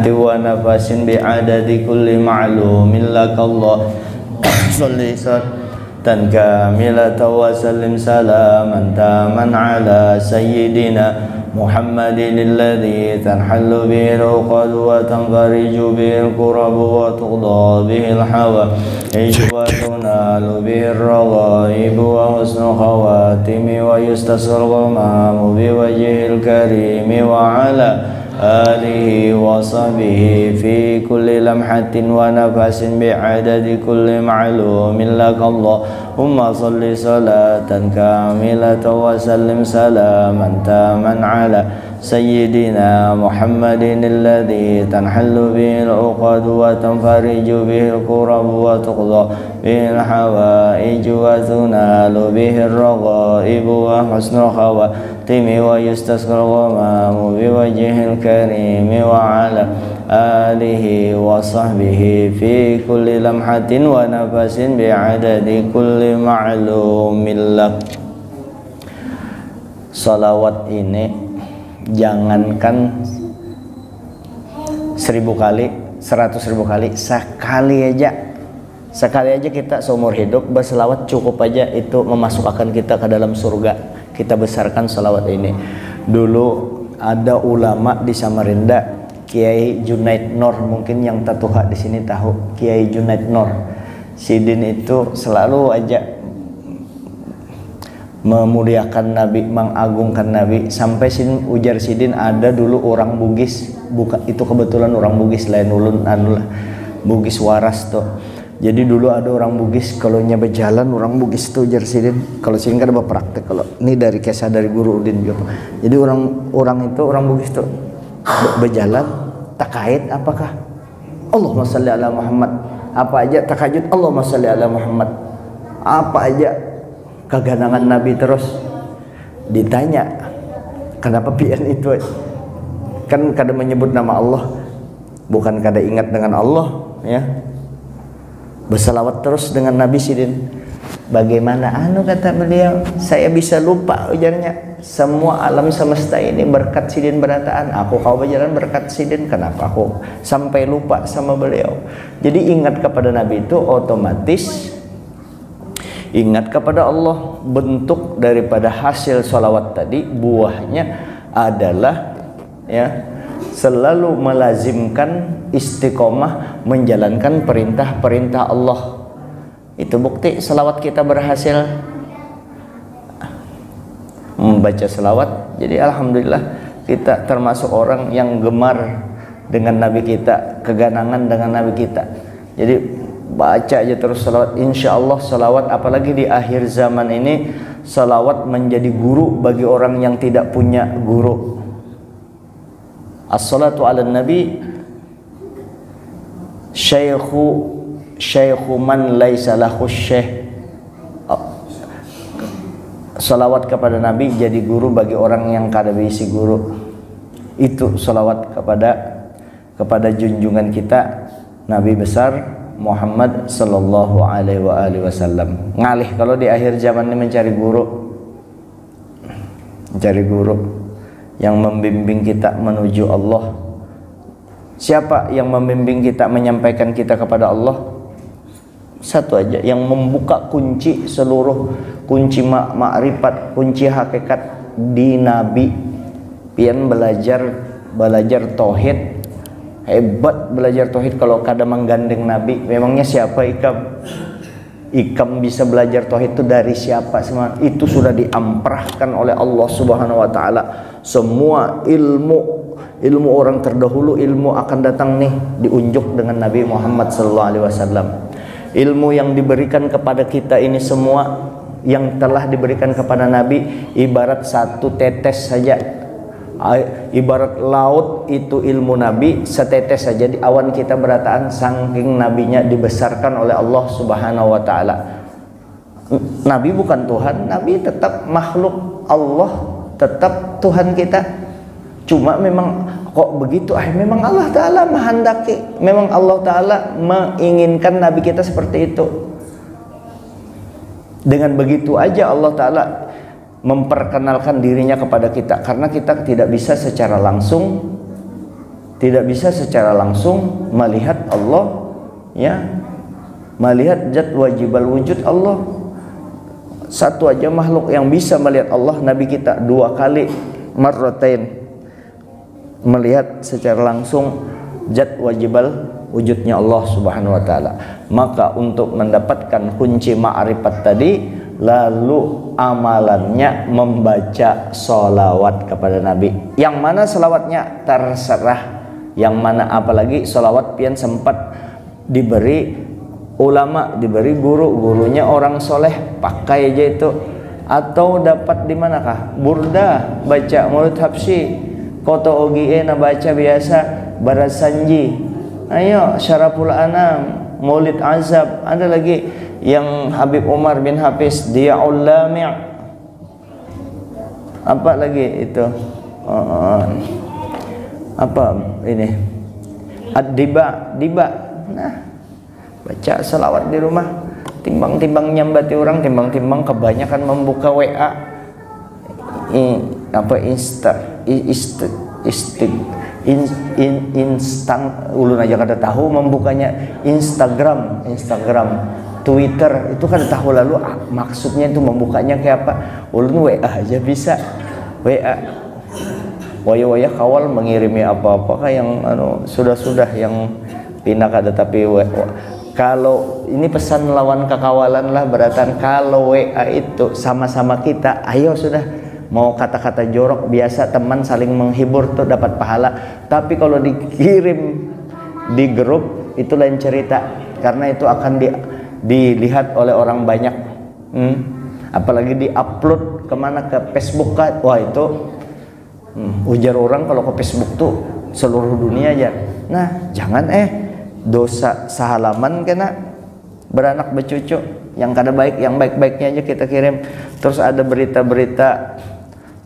ونفس بعدد كل معلوم لك الله صل كاملة وسلم سلاما تاما على سيدنا محمد الذي تنحل به العقد وتنفرج به الكرب وتقضى به الحوائج وتنال به الرغائب وحسن خواتم ويستسقى الغمام بوجهه الكريم وعلى آله وصحبه في كل لمحة ونفس بعدد كل معلوم لك اللهم صل صلاة كاملة وسلم سلاما تاما على سيدنا محمد الذي تنحل به العقد وتنفرج به الكرب وتقضى به الحوائج وتنال به الرغائب وحسن الخواتم ويستسقى الغمام بوجهه الكريم وعلى آله وصحبه في كل لمحة ونفس بعدد كل معلوم لك. Salawat ini jangankan 1000 kali, 100.000 kali, sekali aja kita seumur hidup berselawat cukup aja itu memasukkan kita ke dalam surga. Kita besarkan salawat ini. Dulu ada ulama di Samarinda, Kiai Junaid Nur, mungkin yang tatuha di sini tahu Kiai Junaid Nur. Sidin itu selalu aja memuliakan Nabi, mengagungkan Nabi, sampai ujar Sidin ada dulu orang Bugis, bukan itu kebetulan orang Bugis lain ulun anulah Bugis waras tuh. Jadi dulu ada orang Bugis kalau nya berjalan orang Bugis tuh ujar Sidin, kalau Sidin kan ada praktek, kalau ini dari kisah dari Guru Udin juga. Jadi orang Bugis tuh berjalan takait apakah Allahumma shalli ala Muhammad, apa aja takajud Allahumma shalli ala Muhammad, apa aja keganangan Nabi. Terus ditanya kenapa pian itu kan kada menyebut nama Allah, bukan kada ingat dengan Allah ya, bersalawat terus dengan Nabi. Sidin bagaimana kata beliau, saya bisa lupa ujarnya, semua alam semesta ini berkat Sidin berataan, aku kau berjalan berkat Sidin, kenapa aku sampai lupa sama beliau. Jadi ingat kepada Nabi itu otomatis ingat kepada Allah. Bentuk daripada hasil sholawat tadi, buahnya adalah ya selalu melazimkan istiqomah menjalankan perintah-perintah Allah. Itu bukti selawat kita berhasil. Membaca selawat, jadi alhamdulillah kita termasuk orang yang gemar dengan Nabi kita, keganangan dengan Nabi kita. Jadi baca aja terus salawat, insya Allah salawat, apalagi di akhir zaman ini salawat menjadi guru bagi orang yang tidak punya guru. As-salatu ala nabi syekhu man laisa lahu syekh. Salawat kepada Nabi jadi guru bagi orang yang kada bisi guru. Itu salawat kepada junjungan kita Nabi besar Muhammad sallallahu alaihi wasallam. Ngalih kalau di akhir zaman ini mencari guru yang membimbing kita menuju Allah. Siapa yang membimbing kita, menyampaikan kita kepada Allah? Satu aja yang membuka kunci seluruh kunci makrifat, kunci hakikat di Nabi. Pian belajar tauhid, hebat belajar tauhid kalau kada menggandeng Nabi. Memangnya siapa ikam bisa belajar tauhid itu dari siapa semua? Itu sudah diamprahkan oleh Allah Subhanahu wa taala. Semua ilmu orang terdahulu, ilmu akan datang nih diunjuk dengan Nabi Muhammad sallallahu alaihi wasallam. Ilmu yang diberikan kepada kita ini semua yang telah diberikan kepada Nabi ibarat satu tetes saja. Ibarat laut itu ilmu Nabi setetes saja di awan kita berataan, saking nabinya dibesarkan oleh Allah Subhanahu wa taala. Nabi bukan Tuhan, Nabi tetap makhluk Allah, tetap Tuhan kita. Cuma memang kok begitu, memang Allah Ta'ala menghendaki, memang Allah Ta'ala menginginkan Nabi kita seperti itu. Dengan begitu aja Allah Ta'ala memperkenalkan dirinya kepada kita, karena kita tidak bisa secara langsung tidak bisa secara langsung melihat Allah, ya, melihat zat wajibal wujud Allah. Satu aja makhluk yang bisa melihat Allah, Nabi kita 2 kali marratain melihat secara langsung zat wajibal wujudnya Allah Subhanahu wa taala. Maka untuk mendapatkan kunci ma'rifat tadi, lalu amalannya membaca sholawat kepada Nabi. Yang mana sholawatnya terserah, yang mana, apalagi sholawat pian sempat diberi ulama, diberi gurunya orang soleh, pakai aja itu. Atau dapat di manakah? Burda, baca mulut habsyi, koto ogie na baca biasa, barasanji, ayo syaraful anam, maulid azab, ada lagi yang Habib Umar bin Hafiz, Diyaul Lami', apa lagi itu, apa ini, Ad-Diba. Nah, baca selawat di rumah, timbang-timbang nyambati orang, timbang-timbang kebanyakan membuka WA, apa instan, ulun aja kada tahu membukanya. Instagram, Twitter itu kada tahu lalu maksudnya itu membukanya kayak apa. Ulun WA aja bisa, WA waya kawal mengirimi apa-apa kayak yang sudah yang pindah kada. Tapi kalau ini pesan lawan kekawalan lah, beratan kalau WA itu sama-sama kita, ayo sudah, mau kata-kata jorok biasa, teman saling menghibur tuh dapat pahala. Tapi kalau dikirim di grup itu lain cerita, karena itu akan dilihat oleh orang banyak. Apalagi di-upload kemana, ke Facebook kan, wah itu ujar orang kalau ke Facebook tuh seluruh dunia aja. Nah jangan dosa sehalaman kena beranak bercucu, yang kada baik, yang baik-baiknya aja kita kirim. Terus ada berita-berita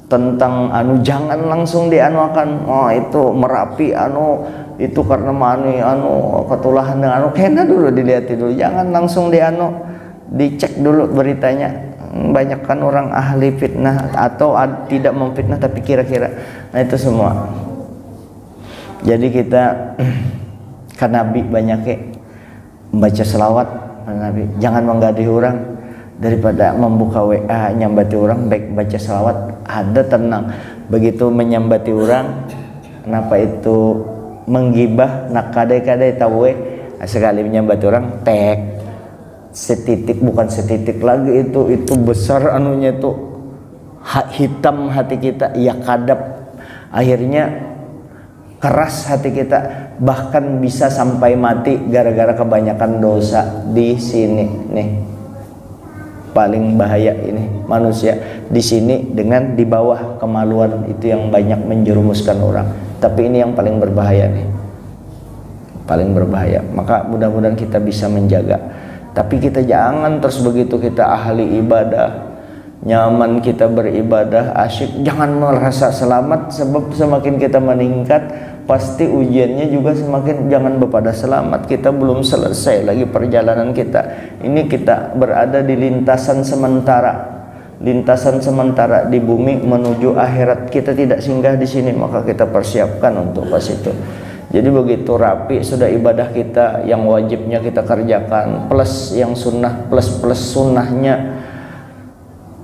tentang jangan langsung dianuakan, oh itu Merapi itu karena mani ketulahan dengan kena dulu dilihat dulu, jangan langsung dicek dulu beritanya. Banyak kan orang ahli fitnah atau tidak memfitnah tapi kira-kira. Nah itu semua. Jadi kita kan Nabi banyak membaca selawat Nabi, jangan menggaduhi orang. Daripada membuka WA nyambati orang, baik baca selawat, ada tenang. Begitu menyambati orang, kenapa itu menggibah, nak kadai-kadai tahu sekali menyambati orang, tek setitik, bukan setitik lagi, itu besar anunya tuh, hitam hati kita, ya kadap, akhirnya keras hati kita, bahkan bisa sampai mati gara-gara kebanyakan dosa di sini nih. Paling bahaya ini manusia di sini dengan di bawah kemaluan, itu yang banyak menjerumuskan orang. Tapi ini yang paling berbahaya nih, paling berbahaya. Maka mudah-mudahan kita bisa menjaga. Tapi kita jangan terus begitu kita ahli ibadah, nyaman kita beribadah, asyik, jangan merasa selamat. Sebab semakin kita meningkat, pasti ujiannya juga semakin. Jangan berpada selamat, kita belum selesai lagi perjalanan kita. Ini kita berada di lintasan sementara di bumi menuju akhirat. Kita tidak singgah di sini, maka kita persiapkan untuk pas itu. Jadi begitu rapi sudah ibadah kita, yang wajibnya kita kerjakan, plus yang sunnah, plus sunnahnya.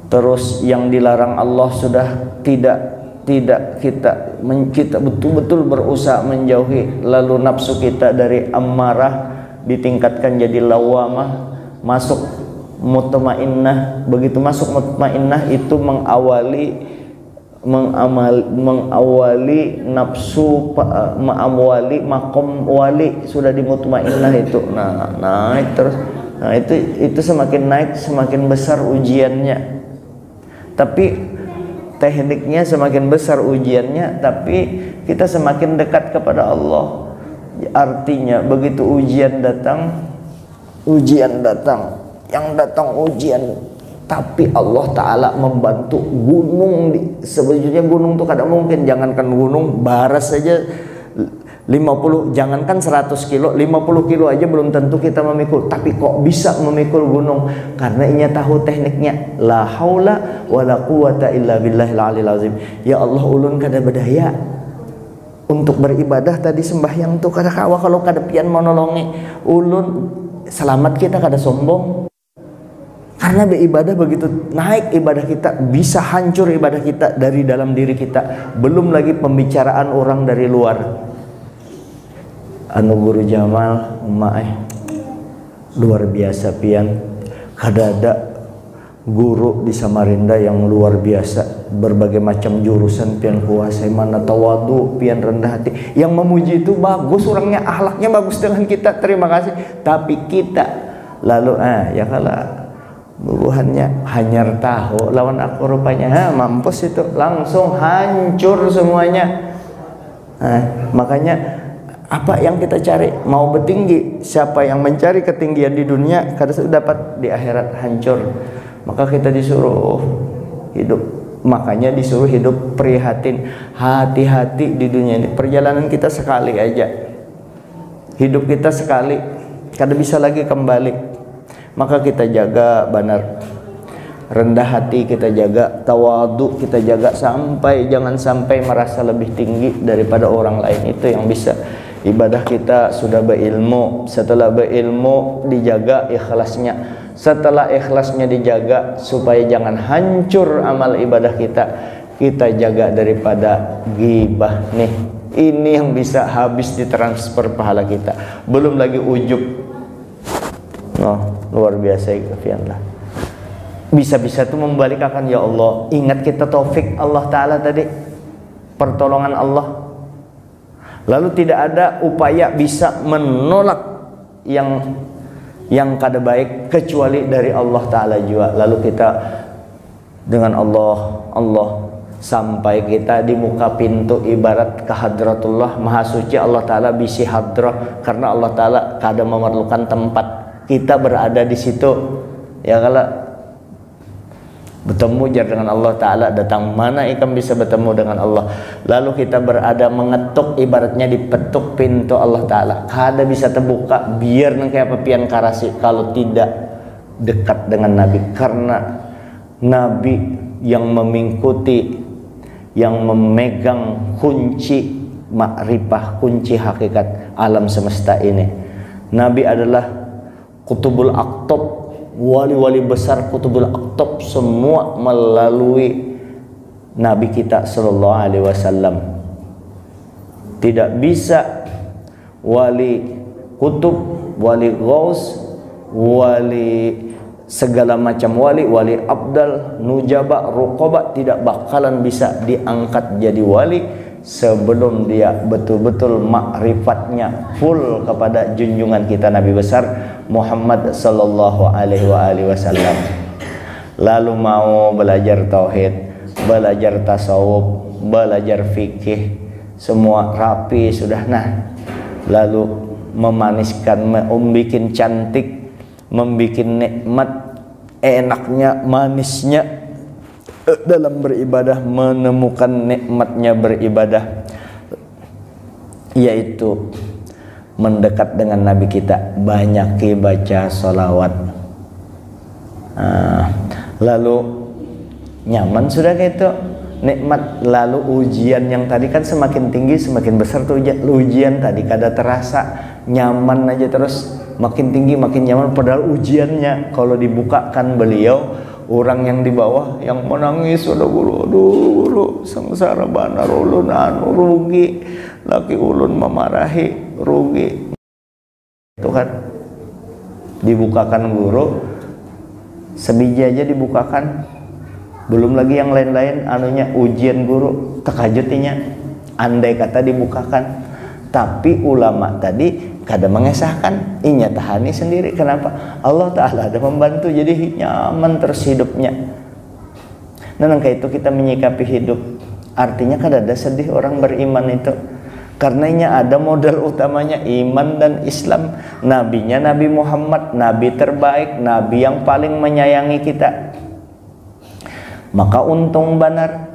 Terus yang dilarang Allah sudah tidak kita betul-betul berusaha menjauhi. Lalu nafsu kita dari ammarah ditingkatkan jadi lawamah, masuk mutmainnah. Begitu masuk mutmainnah itu mengawali nafsu, mengawali makom wali, sudah di mutmainnah itu. Nah naik terus. Nah itu semakin naik semakin besar ujiannya. Tapi tekniknya semakin besar ujiannya, tapi kita semakin dekat kepada Allah. Artinya begitu ujian datang, yang datang ujian, tapi Allah Ta'ala membantu. Gunung, sebetulnya gunung tuh kadang mungkin, jangankan gunung, baras saja 50, jangankan 100 kilo, 50 kilo aja belum tentu kita memikul. Tapi kok bisa memikul gunung? Karena inya tahu tekniknya. La haula wala quwata illa billahil aliyil azim. Ya Allah, ulun kada berdaya, untuk beribadah tadi sembahyang tuh kada kawa kalau kada pian monolongi ulun selamat kita kada sombong. Karena beribadah begitu naik ibadah kita, bisa hancur ibadah kita dari dalam diri kita. Belum lagi pembicaraan orang dari luar. Anu Guru Jamal, luar biasa pian. Kada ada guru di Samarinda yang luar biasa. Berbagai macam jurusan pian kuasai, mana tawadu, pian rendah hati. Yang memuji itu bagus, orangnya akhlaknya bagus dengan kita, terima kasih. Tapi kita lalu ya kalah buruhannya hanyar tahu lawan aku rupanya mampus itu langsung hancur semuanya. Makanya apa yang kita cari mau bertinggi, siapa yang mencari ketinggian di dunia kadang dapat di akhirat hancur. Maka kita disuruh hidup, makanya disuruh hidup prihatin, hati-hati di dunia ini. Perjalanan kita sekali aja, hidup kita sekali, kada bisa lagi kembali. Maka kita jaga benar rendah hati, kita jaga tawadu, kita jaga sampai jangan sampai merasa lebih tinggi daripada orang lain. Itu yang bisa. Ibadah kita sudah berilmu, setelah berilmu dijaga ikhlasnya, setelah ikhlasnya dijaga supaya jangan hancur amal ibadah kita, kita jaga daripada ghibah nih. Ini yang bisa habis ditransfer pahala kita, belum lagi ujub. Luar biasa lah. Bisa-bisa tuh membalikkan, ya Allah. Ingat kita taufik Allah Ta'ala tadi, pertolongan Allah. Lalu tidak ada upaya bisa menolak yang kada baik kecuali dari Allah Ta'ala juga. Lalu kita dengan Allah sampai kita di muka pintu ibarat ke hadratullah Maha Suci Allah Ta'ala bisi hadrah, karena Allah Ta'ala kada memerlukan tempat, kita berada di situ. Ya kalau bertemu jar dengan Allah Ta'ala, datang mana ikan bisa bertemu dengan Allah. Lalu kita berada mengetuk, ibaratnya dipetuk pintu Allah Ta'ala, kada bisa terbuka biar kayak pepian karasi kalau tidak dekat dengan Nabi. Karena Nabi yang mengikuti, yang memegang kunci makrifah, kunci hakikat alam semesta ini. Nabi adalah Kutubul Aqtab, wali-wali besar Kutubul Aqtab semua melalui Nabi kita sallallahu alaihi wasallam. Tidak bisa wali kutub, wali ghaus, wali segala macam wali abdal, nujaba, ruqaba tidak bakalan bisa diangkat jadi wali sebelum dia betul-betul makrifatnya full kepada junjungan kita Nabi besar Muhammad sallallahu alaihi wasallam. Lalu mau belajar tauhid, belajar tasawuf, belajar fikih, semua rapi sudah. Lalu memaniskan, membikin cantik, membikin nikmat, enaknya, manisnya dalam beribadah, menemukan nikmatnya beribadah, yaitu mendekat dengan Nabi kita, banyak baca sholawat. Lalu nyaman sudah gitu, nikmat. Lalu ujian yang tadi kan semakin tinggi semakin besar tuh ujian tadi, kada terasa nyaman aja terus, makin tinggi makin nyaman. Padahal ujiannya kalau dibukakan beliau, orang yang di bawah yang menangis, udah guru sengsara banar ulun anu rugi, laki ulun memarahi rugi. Itu kan dibukakan guru sebiji aja dibukakan, belum lagi yang lain-lain anunya ujian guru tekajutinya andai kata dibukakan. Tapi ulama tadi kada mengesahkan, inya tahani sendiri. Kenapa? Allah Ta'ala ada membantu, jadi nyaman terus hidupnya. Nah, kayak itu kita menyikapi hidup. Artinya kada ada sedih orang beriman itu. Karenanya ada modal utamanya iman dan Islam. Nabinya Nabi Muhammad, Nabi terbaik, Nabi yang paling menyayangi kita. Maka untung benar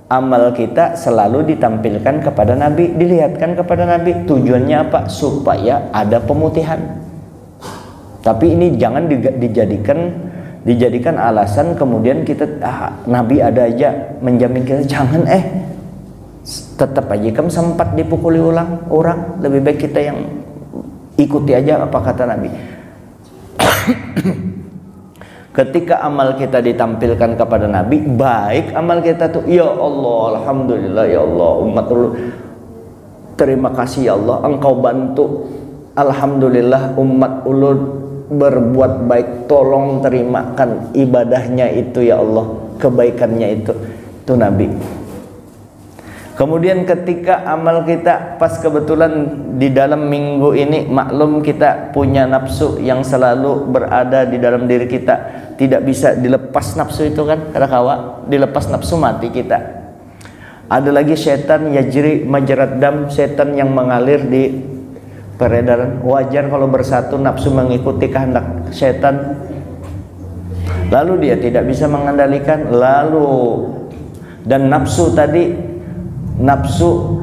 amal kita selalu ditampilkan kepada Nabi, dilihatkan kepada Nabi. Tujuannya apa? Supaya ada pemutihan. Tapi ini jangan dijadikan alasan kemudian kita Nabi ada aja menjamin kita. Jangan tetap aja kamu sempat dipukuli ulang orang, lebih baik kita yang ikuti aja apa kata Nabi. Ketika amal kita ditampilkan kepada Nabi, baik amal kita tuh, ya Allah, alhamdulillah ya Allah, umat ulun terima kasih ya Allah, engkau bantu, alhamdulillah umat ulun berbuat baik, tolong terimakan ibadahnya itu ya Allah, kebaikannya itu Nabi. Kemudian ketika amal kita pas kebetulan di dalam minggu ini, maklum kita punya nafsu yang selalu berada di dalam diri kita, tidak bisa dilepas nafsu itu kan, kada kawa dilepas nafsu mati kita. Ada lagi setan yajri majrad dam, setan yang mengalir di peredaran. Wajar kalau bersatu nafsu mengikuti kehendak setan, lalu dia tidak bisa mengendalikan, lalu dan nafsu tadi, nafsu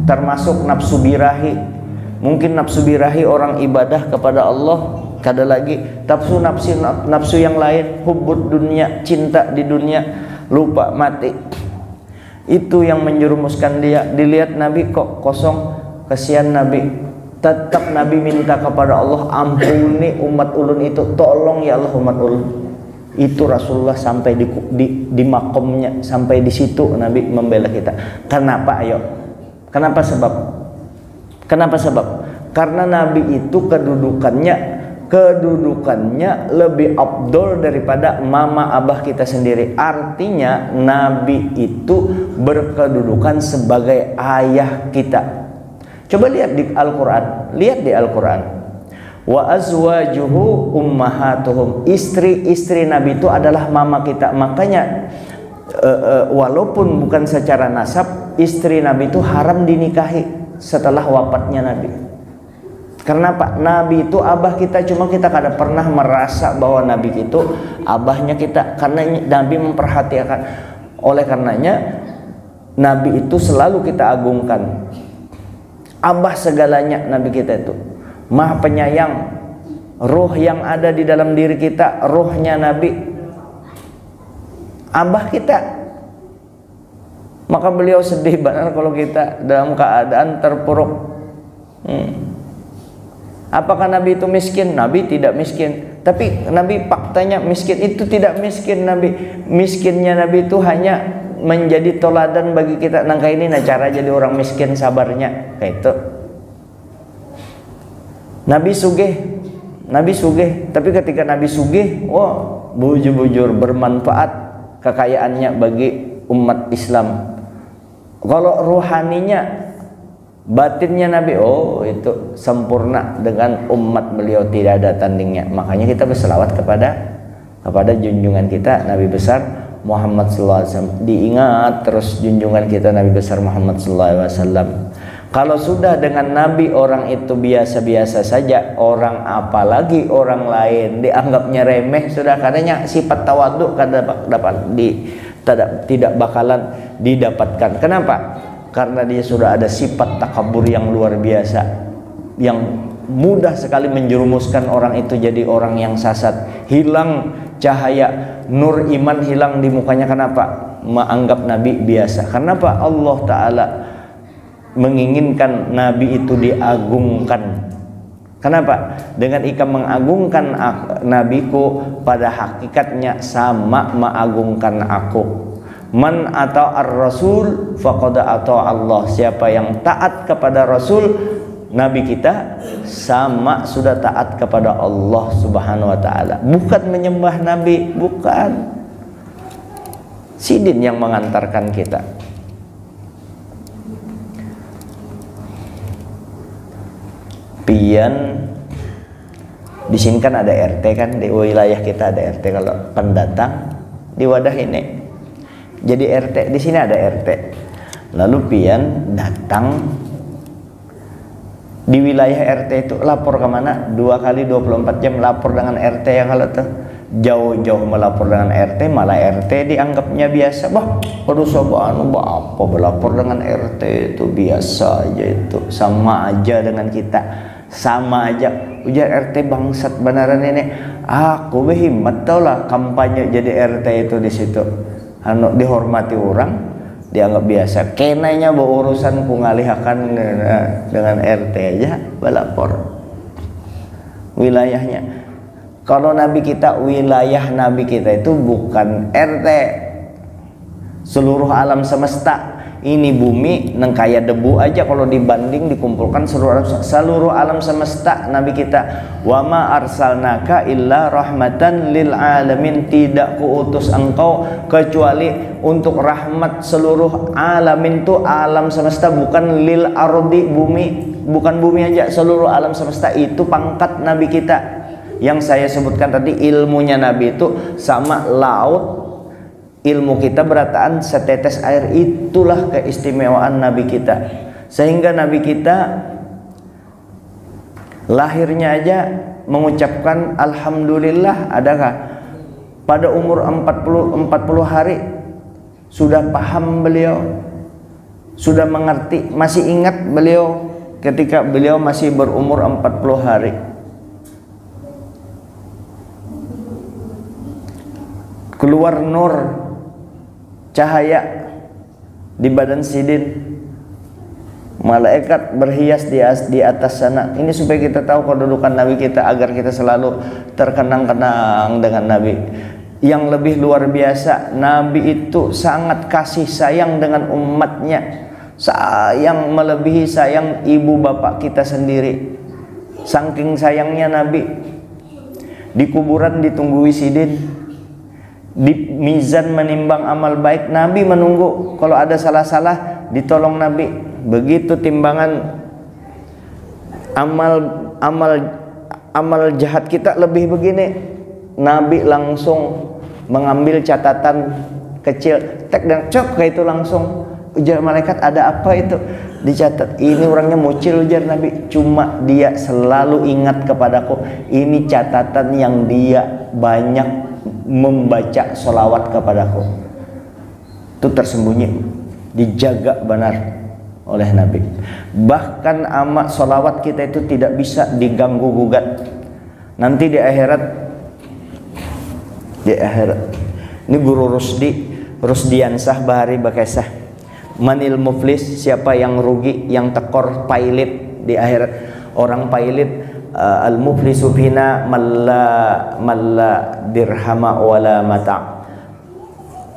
termasuk nafsu birahi. Mungkin nafsu birahi orang ibadah kepada Allah, kada lagi nafsu yang lain, hubbud dunia, cinta di dunia, lupa mati. Itu yang menjerumuskan dia. Dilihat Nabi kok kosong, kasihan Nabi. Tetap Nabi minta kepada Allah, ampuni umat ulun itu, tolong ya Allah umat ulun. Itu Rasulullah sampai di makomnya, sampai di situ Nabi membela kita. Kenapa? Ayo, kenapa sebab? Kenapa sebab? Karena Nabi itu kedudukannya lebih afdol daripada mama abah kita sendiri. Artinya Nabi itu berkedudukan sebagai ayah kita. Coba lihat di Al-Quran, wa azwajuhu ummahatuhum, istri-istri Nabi itu adalah mama kita. Makanya walaupun bukan secara nasab, istri Nabi itu haram dinikahi setelah wafatnya Nabi. Karena Pak, Nabi itu abah kita, cuma kita kada pernah merasa bahwa Nabi itu abahnya kita, karena Nabi memperhatikan. Oleh karenanya Nabi itu selalu kita agungkan. Abah segalanya Nabi kita itu, Maha Penyayang. Ruh yang ada di dalam diri kita, ruhnya Nabi, abah kita. Maka beliau sedih benar kalau kita dalam keadaan terpuruk. Apakah Nabi itu miskin? Nabi tidak miskin. Tapi Nabi faktanya miskin, itu tidak miskin Nabi. Miskinnya Nabi itu hanya menjadi toladan bagi kita. Nangka ini cara jadi orang miskin sabarnya kayak itu. Nabi sugih, tapi ketika Nabi sugih, wah, bujur-bujur bermanfaat kekayaannya bagi umat Islam. Kalau ruhaninya, batinnya Nabi, oh itu sempurna dengan umat beliau, tidak ada tandingnya. Makanya kita berselawat kepada junjungan kita Nabi besar Muhammad sallallahu alaihi wasallam. Diingat terus junjungan kita Nabi besar Muhammad sallallahu alaihi wasallam. Kalau sudah dengan Nabi orang itu biasa-biasa saja, orang apalagi orang lain dianggapnya remeh, sudah karenanya sifat tawadhu tidak bakalan didapatkan. Kenapa? Karena dia sudah ada sifat takabur yang luar biasa, yang mudah sekali menjerumuskan orang itu jadi orang yang sesat. Hilang cahaya nur iman, hilang di mukanya. Kenapa? Menganggap Nabi biasa. Kenapa? Allah Ta'ala menginginkan Nabi itu diagungkan. Kenapa? Dengan ikam mengagungkan Nabiku, pada hakikatnya sama mengagungkan aku. Man atau ar-rasul faqad atau Allah. Siapa yang taat kepada Rasul Nabi kita, sama sudah taat kepada Allah Subhanahu wa taala. Bukan menyembah Nabi, bukan. Sidin yang mengantarkan kita. Pian di sini kan ada RT kan, di wilayah kita ada RT kalau pendatang di wadah ini. Jadi RT di sini ada RT. Lalu pian datang di wilayah RT itu lapor kemana? 2 kali 24 jam lapor dengan RT ya. Kalau tuh jauh-jauh melapor dengan RT, malah RT dianggapnya biasa. Bah, aduh sobaan, apa melapor dengan RT itu biasa aja, itu sama aja dengan kita, sama aja. Ujar RT bangsat beneran ini. Aku behimat tau lah kampanye jadi RT itu di situ. Anu dihormati orang, dianggap biasa. Kenanya berurusan pengalihakan dengan RT aja balapor wilayahnya. Kalau nabi kita, wilayah nabi kita itu bukan RT, seluruh alam semesta. Ini bumi neng kaya debu aja kalau dibanding dikumpulkan seluruh alam semesta nabi kita. Wa ma arsalnaka illa rahmatan lil alamin, tidak kuutus engkau kecuali untuk rahmat seluruh alamin, tuh alam semesta, bukan lil ardi, bumi, bukan bumi aja, seluruh alam semesta. Itu pangkat nabi kita. Yang saya sebutkan tadi, ilmunya nabi itu sama laut, ilmu kita berataan setetes air. Itulah keistimewaan nabi kita. Sehingga nabi kita lahirnya aja mengucapkan alhamdulillah. Adakah pada umur 40 hari sudah paham beliau, sudah mengerti, masih ingat beliau ketika beliau masih berumur 40 hari. Keluar nur, cahaya di badan Sidin, malaikat berhias di atas sana. Ini supaya kita tahu kedudukan nabi kita, agar kita selalu terkenang-kenang dengan nabi. Yang lebih luar biasa, nabi itu sangat kasih sayang dengan umatnya, sayang melebihi sayang ibu bapak kita sendiri. Saking sayangnya nabi, di kuburan ditunggui Sidin, di mizan menimbang amal baik nabi menunggu. Kalau ada salah-salah ditolong nabi. Begitu timbangan amal jahat kita lebih begini, nabi langsung mengambil catatan kecil, tek dan cok kayak itu, langsung ujar malaikat, ada apa itu? Dicatat, ini orangnya mucil, ujar nabi, cuma dia selalu ingat kepadaku. Ini catatan yang dia banyak membaca sholawat kepadaku. Itu tersembunyi, dijaga benar oleh nabi. Bahkan amat sholawat kita itu tidak bisa diganggu gugat. Nanti di akhirat, ini guru Rusdiansah Bahari Bakesah, manil muflis, siapa yang rugi, yang tekor, pailit di akhirat. Orang pailit, al muflisu fina malla dirhama wala mata',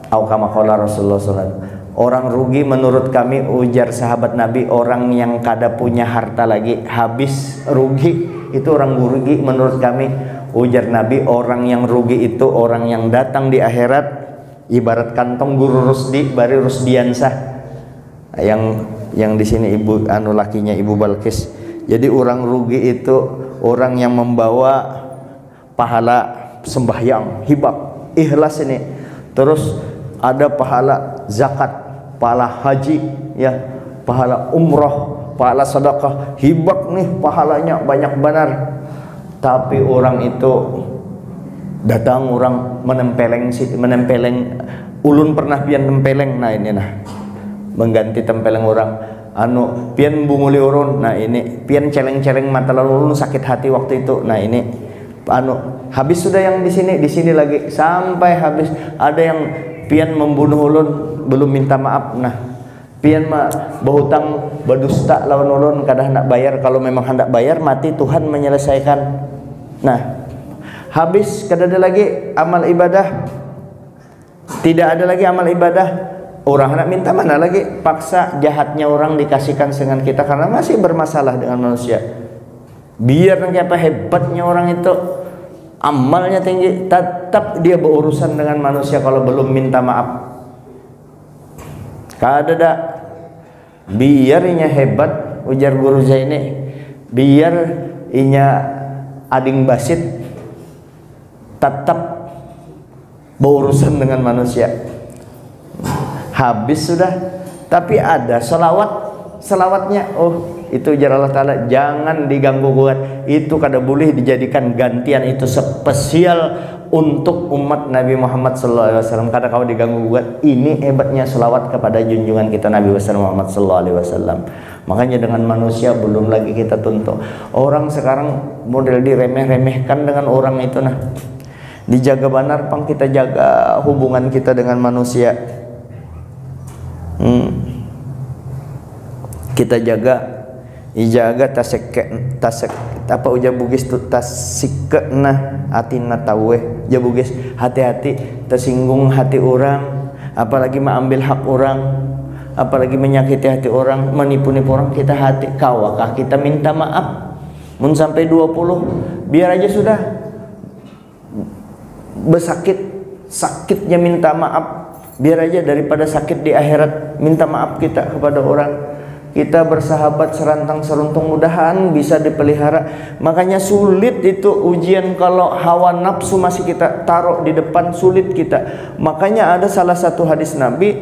atau kama qala Rasulullah SAW. Orang rugi menurut kami, ujar sahabat nabi, orang yang kada punya harta lagi, habis rugi, itu orang rugi menurut kami. Ujar nabi, orang yang rugi itu orang yang datang di akhirat ibarat kantong guru Rusdi Bari Rusdiansah, yang di sini ibu lakinya ibu Balkis. Jadi orang rugi itu orang yang membawa pahala sembahyang, hibah, ikhlas ini. Terus ada pahala zakat, pahala haji, ya, pahala umroh, pahala sedekah, hibah nih pahalanya banyak benar. Tapi orang itu datang, orang menempeleng, ulun pernah pian tempeleng, nah ini nah mengganti tempeleng orang. Pian bunguli urun, nah ini pian celeng-celeng mata lalu ulun sakit hati waktu itu. Nah ini habis sudah yang di sini lagi sampai habis. Ada yang pian membunuh ulun belum minta maaf. Nah pian mah berhutang berdusta lawan ulun kada hendak bayar. Kalau memang hendak bayar mati Tuhan menyelesaikan. Nah habis kada ada lagi amal ibadah, tidak ada lagi amal ibadah. Orang hendak minta mana lagi, paksa jahatnya orang dikasihkan dengan kita karena masih bermasalah dengan manusia. Biar nanti apa hebatnya orang itu, amalnya tinggi, tetap dia berurusan dengan manusia kalau belum minta maaf. Kada biar inya hebat, ujar guru Zaini, biar inya ading basit, tetap berurusan dengan manusia. Habis sudah, tapi ada selawatnya. Oh, itu ujar Allah Ta'ala, jangan diganggu gugat. Itu kada boleh dijadikan gantian, itu spesial untuk umat Nabi Muhammad SAW. Kada kau diganggu gugat. Ini hebatnya selawat kepada junjungan kita Nabi Muhammad SAW. Makanya dengan manusia belum lagi kita tuntut. Orang sekarang model diremeh-remehkan dengan orang itu. Nah, dijaga benar pang kita jaga hubungan kita dengan manusia. Kita ijaga tasek apa uja bugis tu tasikna atina taweh ja bugis hati-hati tersinggung hati orang, apalagi mengambil hak orang, apalagi menyakiti hati orang, menipu-nipu orang. Kita hati kawakah kita minta maaf mun sampai 20 biar aja sudah sakitnya minta maaf, biar aja daripada sakit di akhirat minta maaf kita kepada orang. Kita bersahabat serantang seruntung, mudahan bisa dipelihara. Makanya sulit itu ujian kalau hawa nafsu masih kita taruh di depan, sulit kita. Makanya ada salah satu hadis Nabi,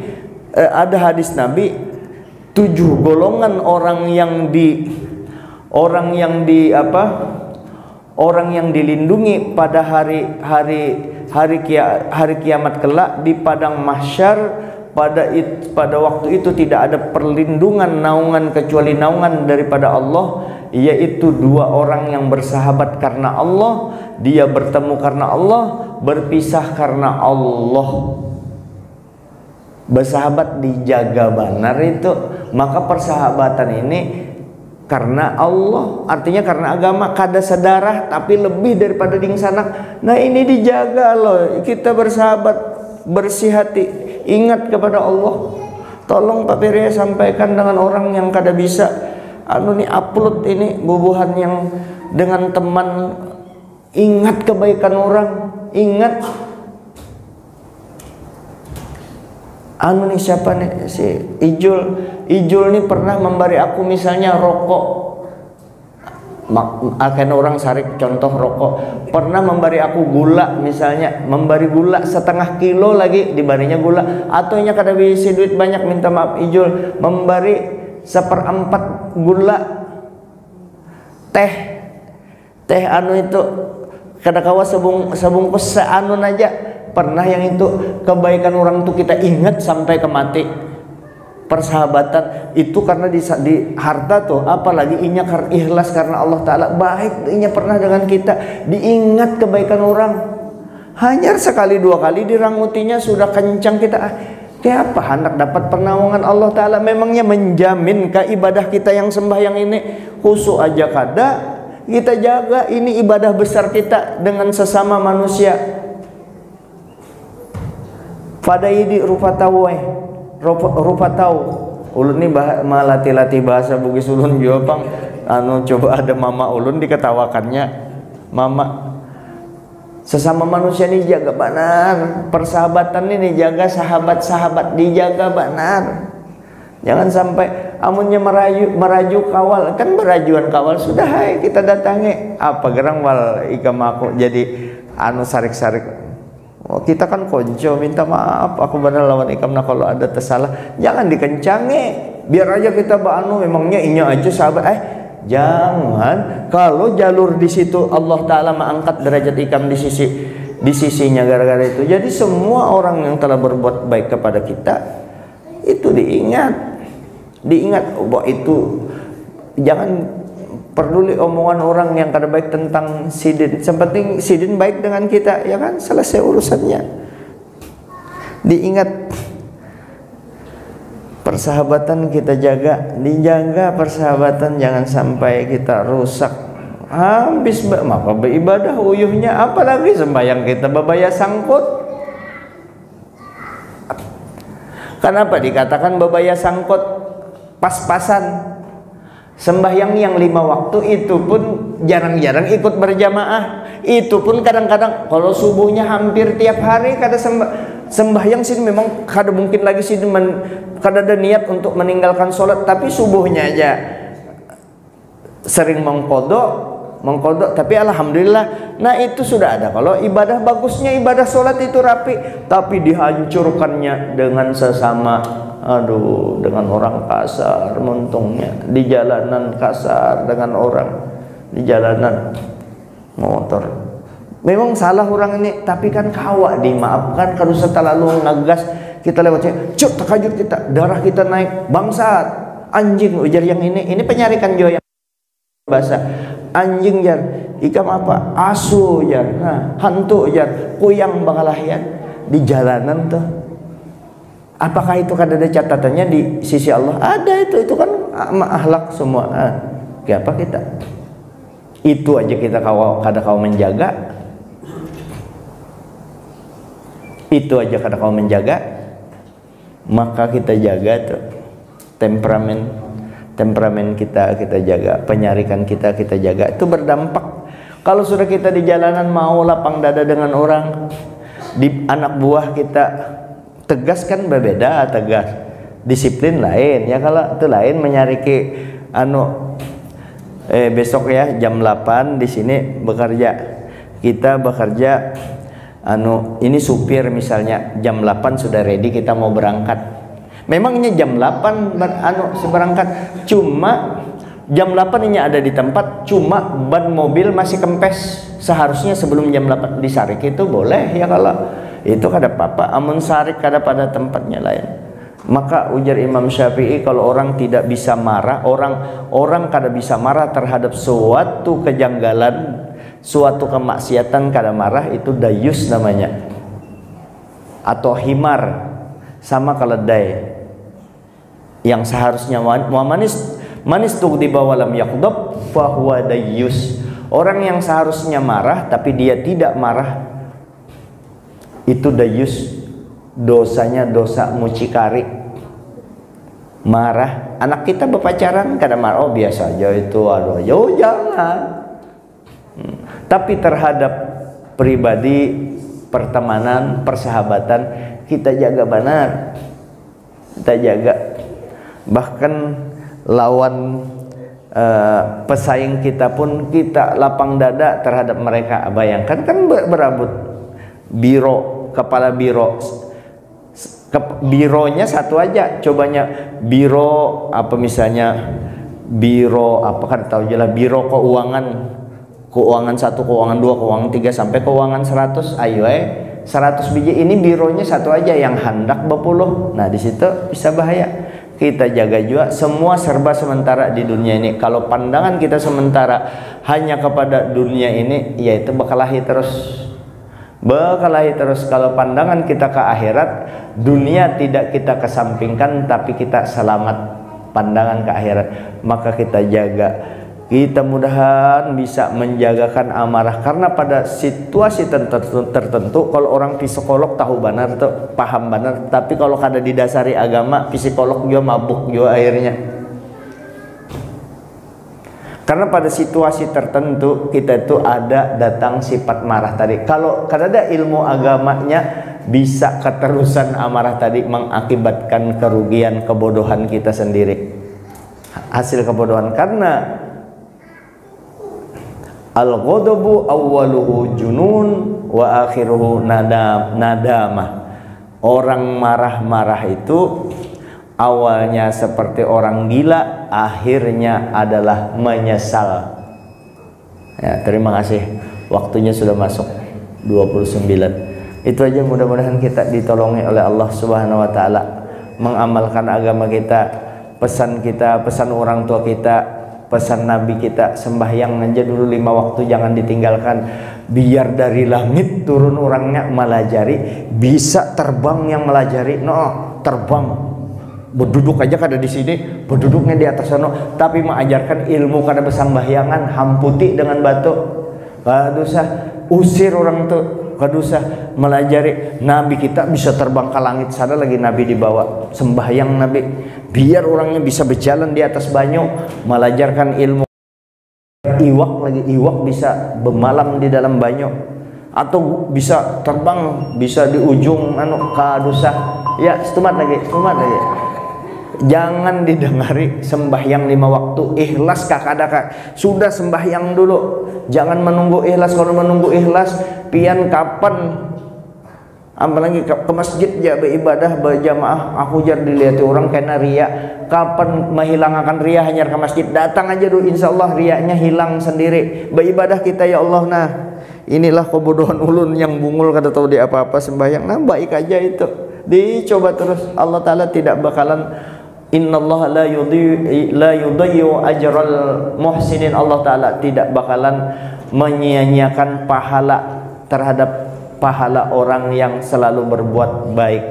tujuh golongan orang yang dilindungi pada hari kiamat kelak di padang mahsyar. Pada waktu itu tidak ada perlindungan naungan kecuali naungan daripada Allah, yaitu dua orang yang bersahabat karena Allah, dia bertemu karena Allah, berpisah karena Allah. Bersahabat dijaga benar itu, maka persahabatan ini karena Allah, artinya karena agama, kada sedarah tapi lebih daripada dingsanak. Nah ini dijaga loh, kita bersahabat, bersih hati, ingat kepada Allah. Tolong Pak Piri sampaikan dengan orang yang kada bisa upload ini bubuhan yang dengan teman, ingat kebaikan orang, ingat siapa nih si Ijul nih pernah memberi aku misalnya rokok. Akan orang sarik contoh rokok, pernah memberi aku gula misalnya, memberi gula setengah kilo lagi dibarinya gula, atau nya kada bisa duit banyak, minta maaf Ijul memberi 1/4 gula teh itu kada kawa sebungkus seanun aja. Pernah yang itu kebaikan orang tuh kita ingat sampai ke mati. Persahabatan itu karena di harta tuh, apalagi inya ikhlas karena Allah Ta'ala, baik inya pernah dengan kita, diingat kebaikan orang. Hanya sekali dua kali dirangutinya sudah kencang kita. Kayak apa hendak dapat pernaungan Allah Ta'ala? Memangnya menjamin ke ibadah kita yang sembahyang ini khusyuk aja kada? Kita jaga ini ibadah besar kita dengan sesama manusia. Fadaidi rupa tahu ulun ni melatih bahasa Bugis ulun Jopang coba ada mama ulun diketawakannya. Mama sesama manusia ni jaga benar, persahabatan ini jaga, sahabat dijaga benar. Jangan sampai amunnya meraju kawal, kan berajuan kawal sudah hai kita datangi apa gerang wal ikam aku jadi sarik-sarik. Oh, kita kan konco, minta maaf aku benar lawan ikam, nah kalau ada tersalah jangan dikencangi, biar aja kita memangnya inya aja sahabat. Jangan, kalau jalur di situ Allah Ta'ala mengangkat derajat ikam di sisinya gara-gara itu. Jadi semua orang yang telah berbuat baik kepada kita itu diingat bahwa itu jangan peduli omongan orang yang kada baik tentang sidin. Sepenting sidin baik dengan kita, ya kan, selesai urusannya. Diingat persahabatan kita dijaga persahabatan, jangan sampai kita rusak. Habis maka beribadah uyuhnya, apalagi sembahyang kita babaya sangkut. Kenapa dikatakan babaya sangkut? Pas-pasan. Sembahyang yang 5 waktu itu pun jarang-jarang ikut berjamaah. Itu pun kadang-kadang kalau subuhnya hampir tiap hari kada sembahyang sih, memang kada mungkin lagi sih kada ada niat untuk meninggalkan sholat, tapi subuhnya aja sering mengkodok, tapi alhamdulillah. Nah itu sudah ada. Kalau ibadah, bagusnya ibadah sholat itu rapi, tapi dihancurkannya dengan sesama. Dengan orang kasar, untungnya di jalanan kasar dengan orang di jalanan motor. Memang salah orang ini, tapi kan kawa dimaafkan. Kalau setelah lalu ngegas kita lewatnya, cuk terkajut kita, darah kita naik, bangsat, anjing ujar yang ini penyarikan jo yang bahasa anjing jar, ikam apa, asu jar, hantu jar, kuyang bangalahian di jalanan tuh. Apakah itu kan ada catatannya di sisi Allah? Ada, itu kan akhlak semua. Apa kita? Itu aja kita kau menjaga. Itu aja kada kau menjaga, maka kita jaga tuh temperamen kita jaga, penyarikan kita jaga. Itu berdampak. Kalau sudah kita di jalanan mau lapang dada dengan orang, di anak buah kita tegas kan berbeda, tegas. Disiplin lain ya, kalau itu lain menyariki besok ya jam 8 di sini bekerja. Kita bekerja ini supir misalnya jam 8 sudah ready, kita mau berangkat. Memangnya jam 8 berangkat, cuma jam 8 ini ada di tempat, cuma ban mobil masih kempes. Seharusnya sebelum jam 8 disarik itu boleh ya, kalau itu kada apa-apa. Amun sarik kada pada tempatnya lain. Maka ujar Imam Syafi'i, kalau orang tidak bisa marah, orang kada bisa marah terhadap suatu kejanggalan, suatu kemaksiatan kada marah, itu dayus namanya, atau himar, sama keledai yang seharusnya manis tughdiba wa lam yaghdab fahuwa dayus. Orang yang seharusnya marah tapi dia tidak marah, itu dayus. Dosanya dosa mucikari. Marah, anak kita berpacaran kada marah, oh biasa aja itu, aduh jangan. Tapi terhadap pribadi, pertemanan, persahabatan, kita jaga benar, kita jaga. Bahkan lawan pesaing kita pun kita lapang dada terhadap mereka. Bayangkan kan berabut biro, kepala biro, bironya satu aja, cobanya biro apa misalnya, biro apa kan tahu jelas, biro keuangan 1, keuangan 2, keuangan 3 sampai keuangan 100. Ayo 100 biji ini bironya satu aja, yang hendak 20. Nah di situ bisa bahaya. Kita jaga juga, semua serba sementara di dunia ini. Kalau pandangan kita sementara hanya kepada dunia ini, yaitu berkelahi terus. Kalau pandangan kita ke akhirat, dunia tidak kita kesampingkan, tapi kita selamat pandangan ke akhirat. Maka kita jaga. Kita mudahan bisa menjagakan amarah, karena pada situasi tertentu kalau orang psikolog tahu benar tuh, paham benar, tapi kalau kada didasari agama, psikolog juga mabuk juga akhirnya. Karena pada situasi tertentu kita itu ada datang sifat marah tadi. Kalau kada ada ilmu agamanya, bisa keterusan amarah tadi mengakibatkan kerugian, kebodohan kita sendiri. Hasil kebodohan, karena al-ghadabu awwaluhu junun wa akhiruhu nadamah. Orang marah-marah itu awalnya seperti orang gila, akhirnya adalah menyesal. Ya, terima kasih. Waktunya sudah masuk 29. Itu aja, mudah-mudahan kita ditolongi oleh Allah Subhanahu wa taala mengamalkan agama kita, pesan orang tua kita, pesan Nabi kita. Sembahyang aja dulu 5 waktu jangan ditinggalkan, biar dari langit turun orangnya melajari, bisa terbang yang melajari, terbang, berduduk aja kada di sini, berduduknya di atas sana, tapi mengajarkan ilmu kada bersambahyangan, hamputi dengan batu, kada usah usir orang tuh, kada usah melajari. Nabi kita bisa terbang ke langit sana, lagi Nabi dibawa sembahyang Nabi, biar orangnya bisa berjalan di atas banyu, melajarkan ilmu. Iwak bisa bermalam di dalam banyu, atau bisa terbang, bisa di ujung kadusa. Ya, setumat lagi. Jangan didengari sembahyang 5 waktu, ikhlas kakak sudah sembahyang dulu, jangan menunggu ikhlas. Kalau menunggu ikhlas, pian kapan apalagi ke masjid ya beribadah berjamaah, aku jar dilihat orang kena ria. Kapan menghilangkan ria hanya ke masjid? Datang aja dulu, insya Allah riaknya hilang sendiri. Beribadah kita ya Allah. Nah inilah kebodohan ulun yang bungul kada tahu di apa-apa sembahyang. Nah baik aja itu, dicoba terus. Allah Ta'ala tidak bakalan, innallaha la yudhi'u ajral muhsinin. Allah Ta'ala tidak bakalan menyia-nyiakan pahala terhadap pahala orang yang selalu berbuat baik.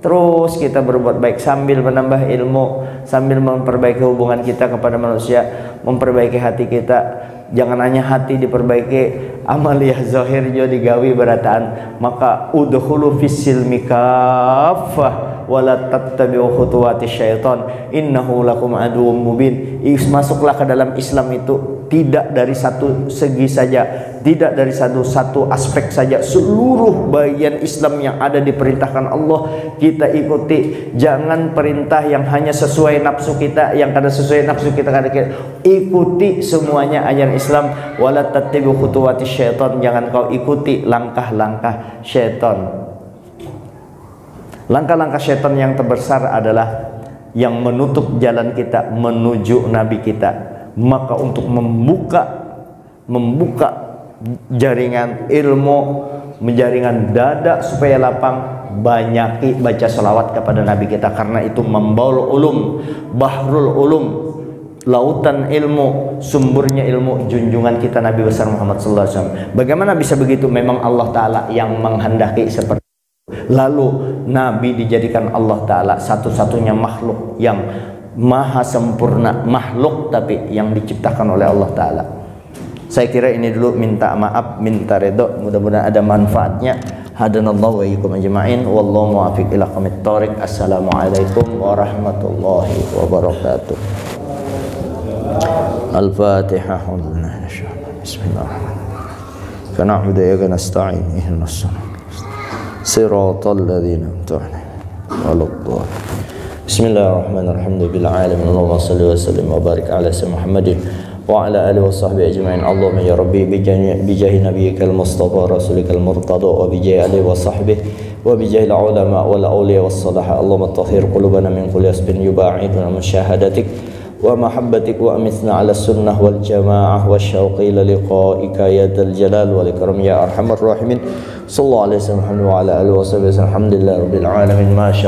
Terus kita berbuat baik sambil menambah ilmu, sambil memperbaiki hubungan kita kepada manusia, memperbaiki hati kita. Jangan hanya hati diperbaiki, amaliyah zahir juga digawi berataan. Maka udkhulu fis-silmi kaffah wala tattabi'u khutuwati syaitan innahu lakum aduwwum mubin. Masuklah ke dalam Islam itu tidak dari satu segi saja, tidak dari satu aspek saja. Seluruh bagian Islam yang ada diperintahkan Allah kita ikuti. Jangan perintah yang hanya sesuai nafsu kita, yang kada sesuai nafsu kita kada kita. Ikuti semuanya ajaran Islam. Wala tattabi'u khutuwati syaitan, jangan kau ikuti langkah-langkah syaitan. Langkah-langkah syaitan yang terbesar adalah yang menutup jalan kita menuju Nabi kita. Maka untuk membuka jaringan ilmu, jaringan dada supaya lapang, banyaki baca salawat kepada Nabi kita, karena itu membaul ulum, bahrul ulum, lautan ilmu, sumbernya ilmu, junjungan kita Nabi besar Muhammad sallallahu alaihi wasallam. Bagaimana bisa begitu? Memang Allah Ta'ala yang menghendaki seperti itu. Lalu Nabi dijadikan Allah Ta'ala satu-satunya makhluk yang maha sempurna, makhluk tapi yang diciptakan oleh Allah Ta'ala. Saya kira ini dulu, minta maaf, minta redho, mudah-mudahan ada manfaatnya. Hadanallahu wa iyyakum ajma'in, wallahu muwaffiq ila aqwamit thoriq. Assalamualaikum warahmatullahi wabarakatuh. Al-Fatihah. Bismillahirrahmanirrahim. Na'budu wa iyyaka nasta'in. Ihdinas siratal ladzina an'amta 'alaihim. Bismillahirrahmanirrahim. Bil alamin. Allahumma shalli wa sallim wa barik ala sayyidina Muhammadin wa ala alihi wa sahbihi ajma'in. Allahumma ya rabbi bi jahi nabiyyikal mustafa rasulikal murtada wa bi jahi alihi wa sahbihi wa bi jahi al ulama wal awliya was salaha. Allahumma tahhir qulubana min kulli asbin yuba'iduna min syahadatik wa mahabbatik wa amitna ala sunnah wal jamaah wa syauqi ila liqa'ika ya dzal jalal wal ikram ya arhamar rahimin. Sallallahu alaihi wasallam wa ala alihi wa sahbihi. Alhamdulillah rabbil alamin. Masya